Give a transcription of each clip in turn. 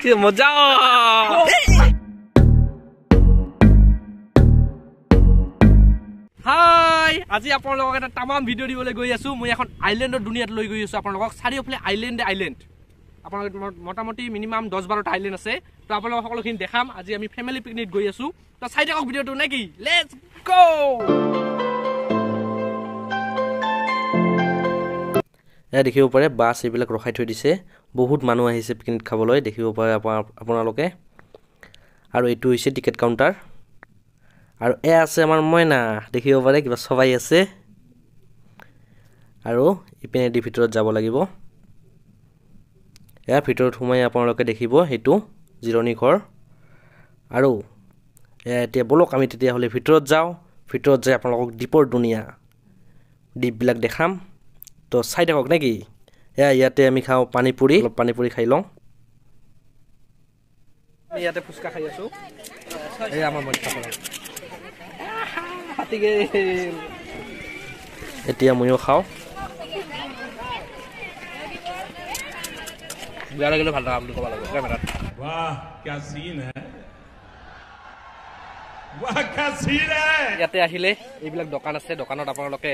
কি মজা হাই আজি আপোনালোকক এটা তামাম ভিডিও দিবলৈ গৈ আছো মই এখন আইল্যান্ডৰ দুনিয়াত লৈ গৈ আছো আপোনালোকক চাৰিওফালে আইল্যান্ড আপোনালোক মোটামুটি মিনিমাম 10-12টা আইল্যান্ড আছে তো আপোনালোক সকলোখিনি দেখাম আজি আমি ফ্যামিলি পিকনিক গৈ আছো তো চাই থাকক ভিডিওটো নেকি লেটস গো এ দেখিব পাৰে বাস এইবিলাক ৰখাই থৈ দিছে বহুত মানুহ আহিছে পিকনিক খাবলৈ দেখিব পাৰে আপোনালোকে আৰু এটো হৈছে টিকেট কাউন্টাৰ আৰু এ আছে আমাৰ ময়না দেখিব পাৰে কিবা সবাই আছে আৰু ইপিনে দি ভিতৰত যাব লাগিব এয়া ভিতৰত সোমাই আপোনালোকে দেখিব হেতু জিৰণি ঘৰ আৰু এতিয়া বলক আমি তেতিয়া হলে ভিতৰত যাও ভিতৰত যাই আপোনালোকক দ্বীপৰ দুনিয়া দ্বীপবিলাক দেখাম তো চাই থাকক নেকি ইয়াতে আমি খাও পানীপুৰি খাই লওঁ ইয়াতে ফুচকা খাই আছো এই আমাৰ মন খাবলৈ হাতি গেল এতিয়া মইও খাও বেয়া লাগিলে ভাল লাগা বুলি ক'ব লাগিব কেমেৰাত वाह क्या सीन है वाह क्या सीन है ইয়াতে আহিলে এইবিলাক দোকান আছে দোকানত আপোনালোকে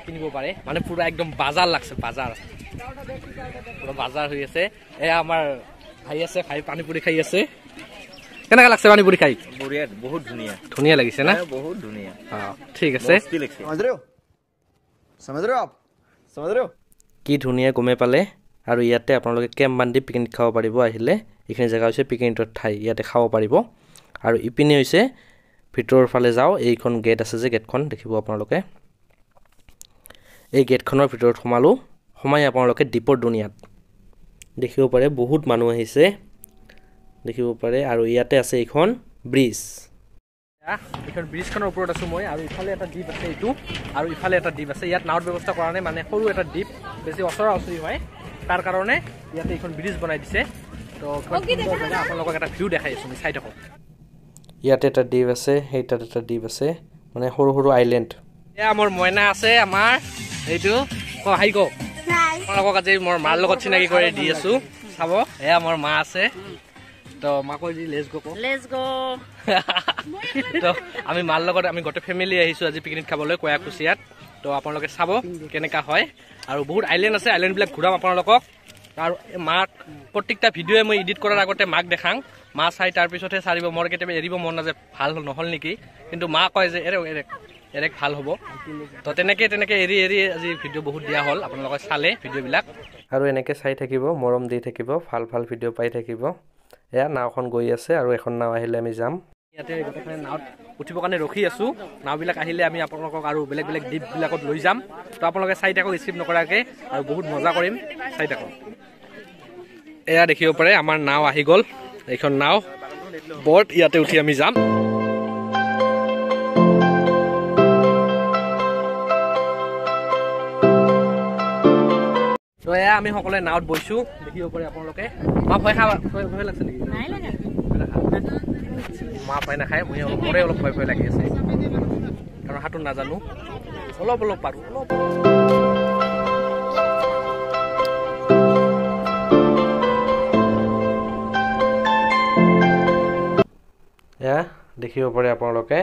কিনিব পাৰে মানে পুৰা একদম বাজাৰ লাগছে বাজাৰ পুৰা বাজাৰ হৈ আছে এ আমাৰ ভাই আছে ভাই পানীপুৰি খাই আছে কেনেকা লাগছে পানীপুৰি খাই বঢ়িয়া বহুত ধুনীয়া লাগিছে না বহুত ধুনীয়া ঠিক আছে समझ रहे हो কি ধুনীয়া গমে পালে আৰু ইয়াতে আপোনালোকে কেম্প বান্ধি পিকনিক খাব পাৰিব আহিলে এইখিনি জায়গা হৈছে পিকনিকৰ ঠাই ইয়াতে খাব পাৰিব আৰু ইপিনে হৈছে ভিতৰৰ ফালে যাও এইখন গেট আছে যে গেটখন দেখিব আপোনালোকে এই গেটখনৰ ভিতৰত সোমাই আপোনালোকে দ্বীপৰ দুনিয়াত দেখিব পাৰে বহুত মানুহ আহিছে দেখিব পাৰে আৰু ইয়াতে আছে এইখন ব্ৰিজ এইখন ব্ৰিজখনৰ ওপৰত আছো মই আৰু ইফালে এটা দ্বীপ আছে এইটো আৰু ইফালে এটা দ্বীপ আছে ইয়াত নাওৰ ব্যৱস্থা কৰা নাই মানে সৰু এটা দ্বীপ বেছি ওচৰা ওচৰি হয় তাৰ কাৰণে ইয়াতে এইখন ব্ৰিজ বনাই দিছে তো আপোনালোকক এটা ভিউ দেখাই আছো চাই থাকক ইয়াতে এটা দ্বীপ আছে সেইটাত এটা দ্বীপ আছে মানে সৰু সৰু আইল্যান্ড এয়া মোৰ ময়না আছে আমাৰ এইটো হাই কো আপোনালোকক আজি মোৰ মাৰ লগত চিনাকি কৰি দি আছো চাব এয়া মোৰ মা আছে তো মাকৈ দি লেটস গো তো আমি মাৰ লগত আমি গোটে ফ্যামিলি আহিছো আজি পিকনিক খাবলৈ কয়া কুছিয়াত তো আপোনালোকে চাব কেনেকা হয় আৰু বহুত আইল্যান্ড আছে আইল্যান্ড বিলাক ঘুৰাম আপোনালোকক আৰু মাক প্ৰত্যেকটা ভিডিঅ'য়ে মই এডিট কৰাৰ আগতে মাক দেখাং মা চাই তাৰ পিছতহে চাৰিব মোৰ কেতিয়াবা এৰিব মন নাযায় ভাল নহল নেকি কিন্তু মা কয় যে এৰেক ভাল হ'ব তো তেনেকে এৰি আজি ভিডিঅ' বহুত দিয়া হ'ল আপোনালোকে চালে ভিডিঅ'বিলাক আৰু এনেকে চাই থাকিব মৰম দি থাকিব ভাল ভিডিঅ' পাই থাকিব এয়া নাওখন গৈ আছে আৰু এখন নাও আহিলে আমি যাম ইয়াতে গোটেইখন নাওত উঠিবৰ কাৰণে ৰখি আছো নাওবিলাক আহিলে আমি আপোনালোকক আৰু বেলেগ দ্বীপবিলাকত লৈ যাম তো আপোনালোকে চাই থাকক স্কিপ নকৰাকে আৰু বহুত মজা কৰিম চাই থাকক এয়া দেখিব পাৰে আমাৰ নাও আহি গ'ল এইখন নাও বট ইয়াতে উঠি আমি যাম তো এয়া আমি সকলোৱে নাওত বহিছো দেখিব পাৰে আপোনালোকে মা ভয় লাগছে নেকি নাই লাগা মা ভয় নাখায় মই অলপ ভয় লাগি আছে কাৰণ হাতত নাজানো অলপ পাৰো এয়া দেখিব পাৰে আপোনালোকে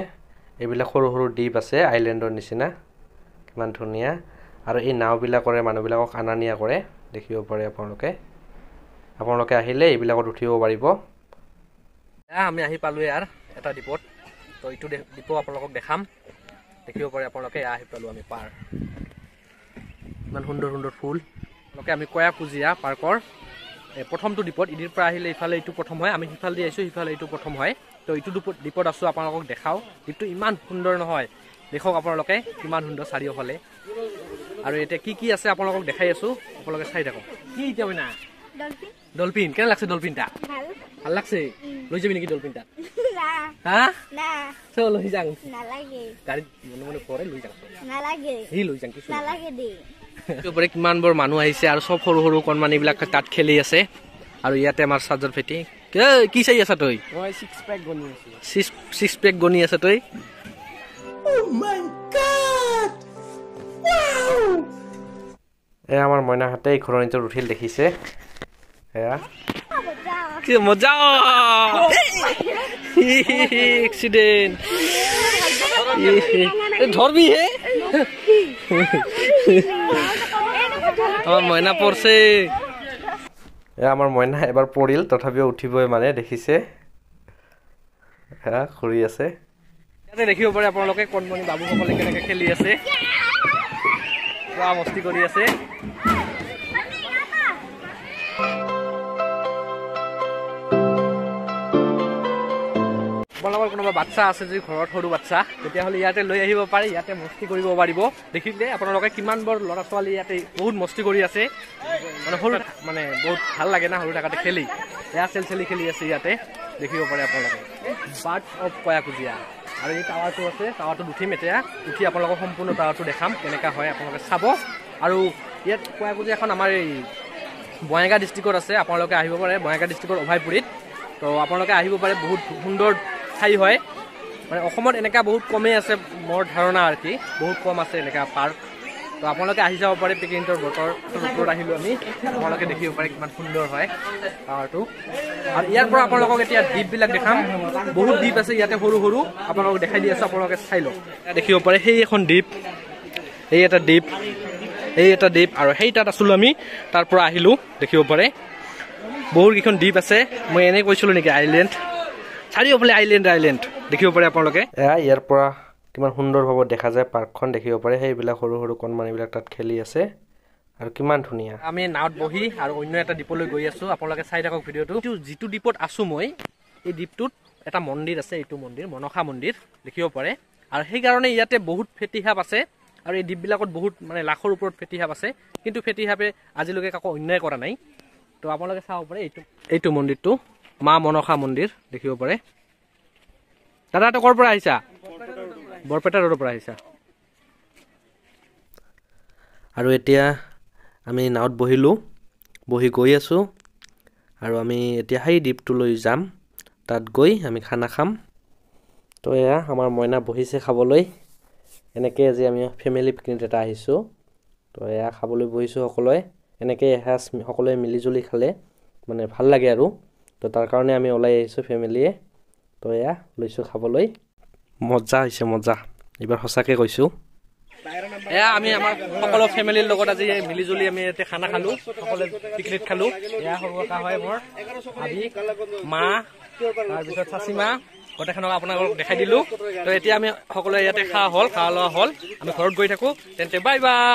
এইবিলাক সৰু দ্বীপ আছে আইল্যান্ডৰ নিচিনা কিমান ধুনীয়া আৰু এই নাওবিলাকৰে মানুহবিলাকক আনা নিয়া কৰে দেখিব পাৰে আপোনালোকে আহিলে এইবিলাকত উঠিব পাৰিব আমি আহি পালো ইয়াৰ এটা দ্বীপত তো এইটো দ্বীপ আপোনালোকক দেখাম দেখিব পাৰে আপোনালোকে আহি পালো আমি পাৰ ইমান সুন্দৰ ফুল আপোনালোকে আমি কয়া কুজিয়া পাৰ্কৰ প্ৰথমটো দ্বীপত ইদিৰ পৰা আহিলে ইফালে এইটো প্ৰথম হয় আমি সিফাল দি আহিছো সিফালে এইটো প্ৰথম হয় তো এইটো দ্বীপত আছো আপোনালোকক দেখাও দ্বীপটো ইমান সুন্দৰ নহয় দেখক আপোনালোকে কিমান সুন্দৰ চাৰিওফালে আৰু এতিয়া কি আছে আপোনালোকক দেখাই আছো আপোনালোকে চাই থাকক কি এতিয়া না ডলফিন কেনে লাগছে ডলফিনটা ভাল লাগছে লৈ যাবি নেকি ডলফিনটা হা না চল লৈ যাং নালাগে গাড়ী মনে পৰে লৈ যাং নালাগে হি লৈ যাং কিছু নালাগে দে উপৰে কিমান বৰ মানুহ আহিছে আৰু সব সৰু কণমানিবিলাক তাত খেলি আছে আৰু ইয়াতে আমাৰ চাৰ্জাৰ ফেটি কি চাই আছা তই মই 6 পেক গনি আছো 6 পেক গনি আছে তই ও মাই গড ওয়াও এ আমাৰ ময়না হাতে ঘৰৰ নিচৰ উঠিল দেখিছে এয়া কি মজা এক্সিডেন্ট ধৰবি হে আমাৰ ময়না পড়ছে আমাৰ ময়না এবাৰ পৰিল তথাপিও উঠিবই মানে দেখিছে হ্যাঁ খুৰি আছে ইয়াতে দেখিব পাৰে আপোনালোকে কণমণি বাবুসকলে কেনেকৈ খেলি আছে পুৰা মস্তি কৰি আছে আপোনালোকৰ কোনোবা বাচ্চা আছে যদি ঘৰত সৰু বাচ্চা তেতিয়াহ'লে ইয়াতে লৈ আহিব পাৰে ইয়াতে মস্তি কৰিব পাৰিব দেখিলে আপোনালোকে কিমান বৰ ল'ৰা ছোৱালী ইয়াতে বহুত মস্তি কৰি আছে মানে সৰু মানে বহুত ভাল লাগে না সৰু থাকোঁতে খেলি এয়া চেলি খেলি আছে ইয়াতে দেখিব পাৰে আপোনালোকে বাৰ্ডছ অফ কয়া কুজিয়া আৰু এই টাৱাৰটো আছে টাৱাৰটোত উঠিম এতিয়া উঠি আপোনালোকক সম্পূৰ্ণ টাৱাৰটো দেখাম কেনেকুৱা হয় আপোনালোকে চাব আৰু ইয়াত কয়া কুজিয়াখন আমাৰ এই বঙাইগাঁও ডিষ্ট্ৰিক্টত আছে আপোনালোকে আহিব পাৰে বঙাইগাঁও ডিষ্ট্ৰিক্টৰ অভয়পুৰীত তো আপোনালোকে আহিব পাৰে বহুত সুন্দৰ ঠাই হয় মানে অসমত এনেকুৱা বহুত কমেই আছে মোৰ ধাৰণা আৰু কি বহুত কম আছে এনেকুৱা পাৰ্ক তো আপোনালোকে আহি যাব পাৰে পিকনিকৰ বতৰ ওপৰত আহিলোঁ আমি আপোনালোকে দেখিব পাৰে কিমান সুন্দৰ হয় টাৱাৰটো আৰু ইয়াৰ পৰা আপোনালোকক এতিয়া দ্বীপবিলাক দেখাম বহুত দ্বীপ আছে ইয়াতে সৰু সৰু আপোনালোকক দেখাই দি আছোঁ আপোনালোকে চাই লওক দেখিব পাৰে সেই এখন দ্বীপ এই এটা দ্বীপ আৰু সেই তাত আছিলোঁ আমি তাৰ পৰা আহিলোঁ দেখিব পাৰে বহুত কেইখন দ্বীপ আছে মই এনেই কৈছিলোঁ নেকি আইলেণ্ড চাৰিওফালে আইলেণ্ড দেখিব পাৰে আপোনালোকে ইয়াৰ পৰা কিমান সুন্দৰভাৱে দেখা যায় পাৰ্কখন দেখিব পাৰে সেইবিলাক সৰু সৰু কণমানিবিলাক তাত খেলি আছে আৰু কিমান ধুনীয়া আমি নাৱত বহি আৰু অন্য এটা দ্বীপলৈ গৈ আছোঁ আপোনালোকে চাই থাকক ভিডিঅ'টো যিটো দ্বীপত আছোঁ মই এই দ্বীপটোত এটা মন্দিৰ আছে এইটো মন্দিৰ মনসা মন্দিৰ দেখিব পাৰে আৰু সেইকাৰণে ইয়াতে বহুত ফেটি সাপ আছে আৰু এই দ্বীপবিলাকত বহুত মানে লাখৰ ওপৰত ফেটি সাপ আছে কিন্তু ফেটি সাপে আজিলৈকে কাকো অন্যায় কৰা নাই তো আপোনালোকে চাব পাৰে এইটো মন্দিৰটো মা মনসা মন্দিৰ দেখিব পাৰে দাদা তই ক'ৰ পৰা আহিছা বৰপেটা ৰোডৰ পৰা আহিছা আৰু এতিয়া আমি নাৱত বহি গৈ আছোঁ আৰু আমি এতিয়া সেই দ্বীপটোলৈ যাম তাত গৈ আমি খানা খাম তো এয়া আমাৰ মইনা বহিছে খাবলৈ এনেকৈ আজি আমি ফেমিলি পিকনিক এটা আহিছোঁ তো এয়া খাবলৈ বহিছোঁ সকলোৱে এনেকৈ এসাঁজ সকলোৱে মিলিজুলি খালে মানে ভাল লাগে আৰু তো তাৰ কাৰণে আমি ওলাই আহিছোঁ ফেমিলিয়ে তো এয়া লৈছোঁ খাবলৈ মজা হৈছে মজা এইবাৰ সঁচাকৈ কৈছোঁ এয়া আমি আমাৰ সকলো ফেমিলিৰ লগত আজি মিলিজুলি আমি ইয়াতে খানা খালোঁ সকলোৱে পিকনিক খালোঁ এয়া সৰু এটা হয় মোৰ ভাবি মা তাৰপিছত চাচীমা গোটেইখনক আপোনালোকক দেখাই দিলোঁ তো এতিয়া আমি সকলোৱে ইয়াতে খোৱা লোৱা হ'ল আমি ঘৰত গৈ থাকোঁ তেন্তে বাই বাই